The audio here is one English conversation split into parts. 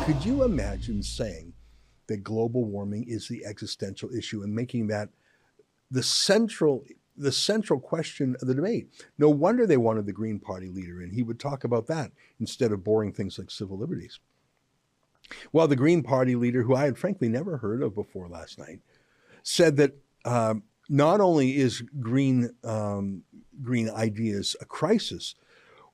Could you imagine saying that global warming is the existential issue and making that the central question of the debate? No wonder they wanted the Green Party leader in. He would talk about that instead of boring things like civil liberties. Well, the Green Party leader, who I had frankly never heard of before last night, said that not only is green ideas a crisis,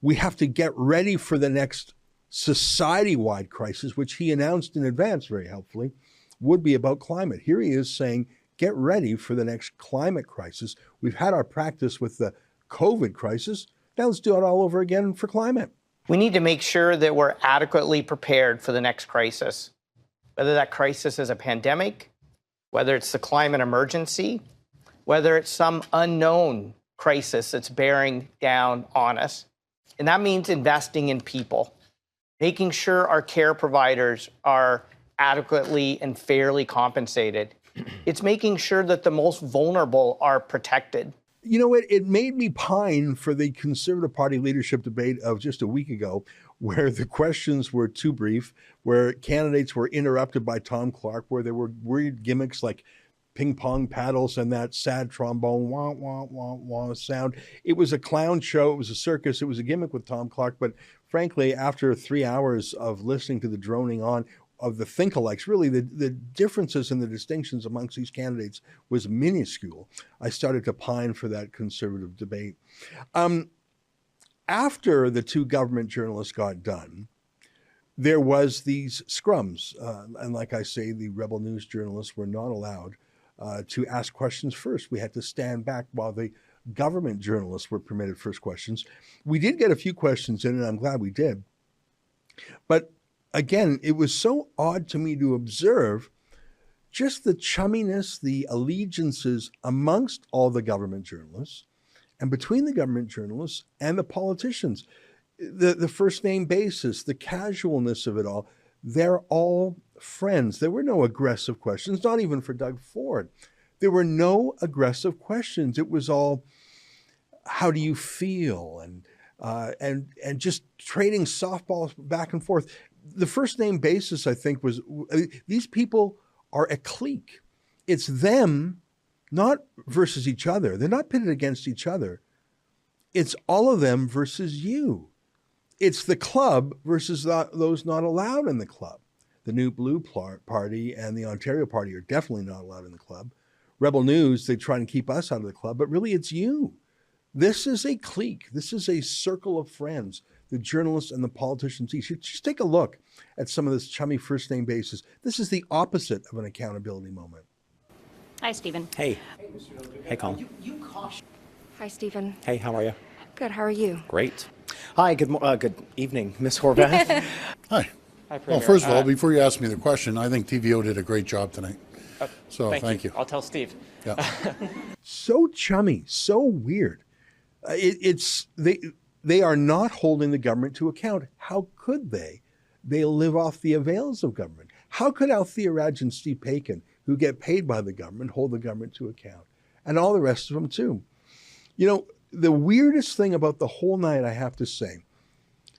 we have to get ready for the next society-wide crisis, which he announced in advance very helpfully, would be about climate. Here he is saying, get ready for the next climate crisis. We've had our practice with the COVID crisis. Now let's do it all over again for climate. We need to make sure that we're adequately prepared for the next crisis, whether that crisis is a pandemic, whether it's the climate emergency, whether it's some unknown crisis that's bearing down on us. And that means investing in people, making sure our care providers are adequately and fairly compensated. It's making sure that the most vulnerable are protected. You know, it made me pine for the Conservative Party leadership debate of just a week ago, where the questions were too brief, where candidates were interrupted by Tom Clark, where there were weird gimmicks like ping pong paddles and that sad trombone wah, wah, wah, wah sound. It was a clown show. It was a circus. It was a gimmick with Tom Clark. But frankly, after 3 hours of listening to the droning on of the think-alikes, really the differences and the distinctions amongst these candidates was minuscule. I started to pine for that Conservative debate. After the two government journalists got done, there was these scrums. And like I say, the Rebel News journalists were not allowed to ask questions first. We had to stand back while the government journalists were permitted first questions. We did get a few questions in, and I'm glad we did. But again, it was so odd to me to observe just the chumminess, the allegiances amongst all the government journalists and between the government journalists and the politicians. The first name basis, the casualness of it all, they're all friends. There were no aggressive questions, not even for Doug Ford. There were no aggressive questions. It was all, how do you feel? And just trading softballs back and forth. The first name basis, I think, was these people are a clique. It's them, not versus each other. They're not pitted against each other. It's all of them versus you. It's the club versus those not allowed in the club. The New Blue Party and the Ontario Party are definitely not allowed in the club. Rebel News, they try and keep us out of the club, but really it's you. This is a clique. This is a circle of friends. The journalists and the politicians. You should just take a look at some of this chummy first name basis. This is the opposite of an accountability moment. Hi, Stephen. Hey. Hey, Colin. Hi, Stephen. Hey, how are you? Good. How are you? Great. Hi, good evening, Miss Horvath. Hi. Hi, Premier. Well, first of all, before you ask me the question, I think TVO did a great job tonight. So thank you. I'll tell Steve. Yeah. So chummy, so weird. They are not holding the government to account. How could they? They live off the avails of government. How could Althea Raj and Steve Paikin, who get paid by the government, hold the government to account? And all the rest of them too. You know, the weirdest thing about the whole night, I have to say,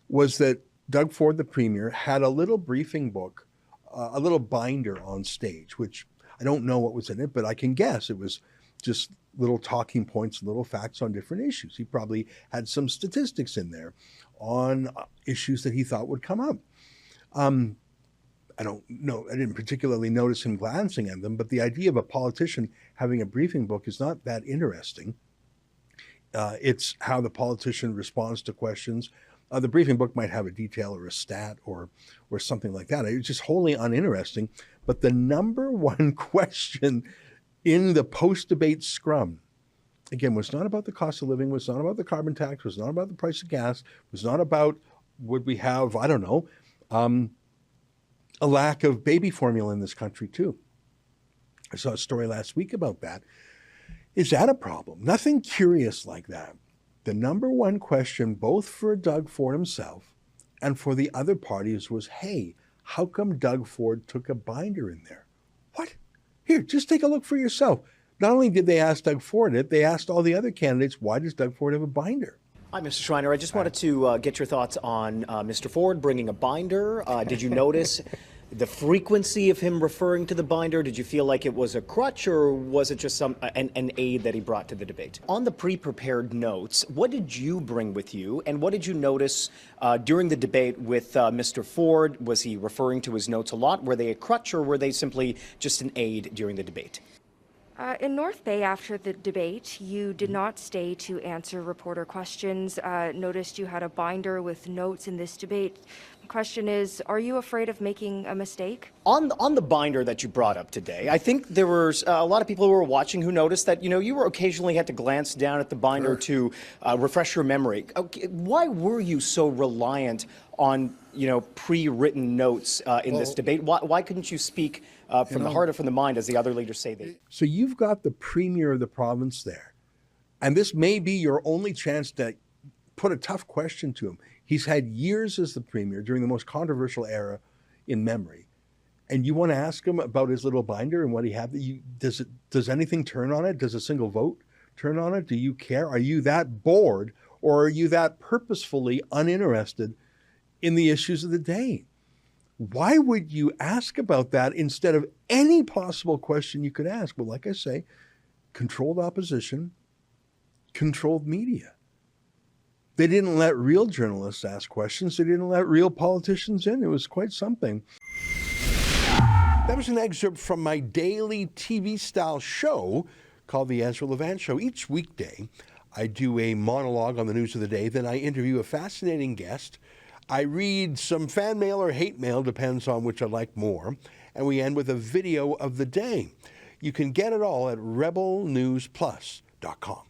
was that Doug Ford, the Premier, had a little briefing book, a little binder on stage, which I don't know what was in it, but I can guess it was just little talking points, little facts on different issues. He probably had some statistics in there on issues that he thought would come up. I don't know, I didn't particularly notice him glancing at them, but the idea of a politician having a briefing book is not that interesting. It's how the politician responds to questions. The briefing book might have a detail or a stat or something like that. It's just wholly uninteresting. But the number one question in the post-debate scrum, again, was not about the cost of living, was not about the carbon tax, was not about the price of gas, was not about would we have, I don't know, a lack of baby formula in this country too. I saw a story last week about that. Is that a problem? Nothing curious like that. The number one question, both for Doug Ford himself and for the other parties, was, hey, how come Doug Ford took a binder in there? What? Here, just take a look for yourself. Not only did they ask Doug Ford it, they asked all the other candidates, why does Doug Ford have a binder? Hi, Mr. Schreiner. I just wanted to get your thoughts on Mr. Ford bringing a binder. Did you notice the frequency of him referring to the binder? Did you feel like it was a crutch, or was it just an aid that he brought to the debate? On the pre-prepared notes, what did you bring with you, and what did you notice during the debate with Mr. Ford? Was he referring to his notes a lot? Were they a crutch, or were they simply just an aid during the debate? In North Bay, after the debate, you did not stay to answer reporter questions. Noticed you had a binder with notes in this debate. The question is, are you afraid of making a mistake? On the binder that you brought up today, I think there was a lot of people who were watching who noticed that, you were occasionally had to glance down at the binder to refresh your memory. Okay, why were you so reliant on, pre-written notes in this debate? Why couldn't you speak from the heart or from the mind, as the other leaders say they? So you've got the premier of the province there, and this may be your only chance to put a tough question to him. He's had years as the premier during the most controversial era in memory, and you want to ask him about his little binder and what he had. Does anything turn on it? Does a single vote turn on it? Do you care? Are you that bored, or are you that purposefully uninterested in the issues of the day? Why would you ask about that instead of any possible question you could ask? Well, like I say, controlled opposition, controlled media. They didn't let real journalists ask questions. They didn't let real politicians in. It was quite something. That was an excerpt from my daily TV-style show called The Ezra Levant Show. Each weekday, I do a monologue on the news of the day. Then I interview a fascinating guest. I read some fan mail or hate mail, depends on which I like more. And we end with a video of the day. You can get it all at rebelnewsplus.com.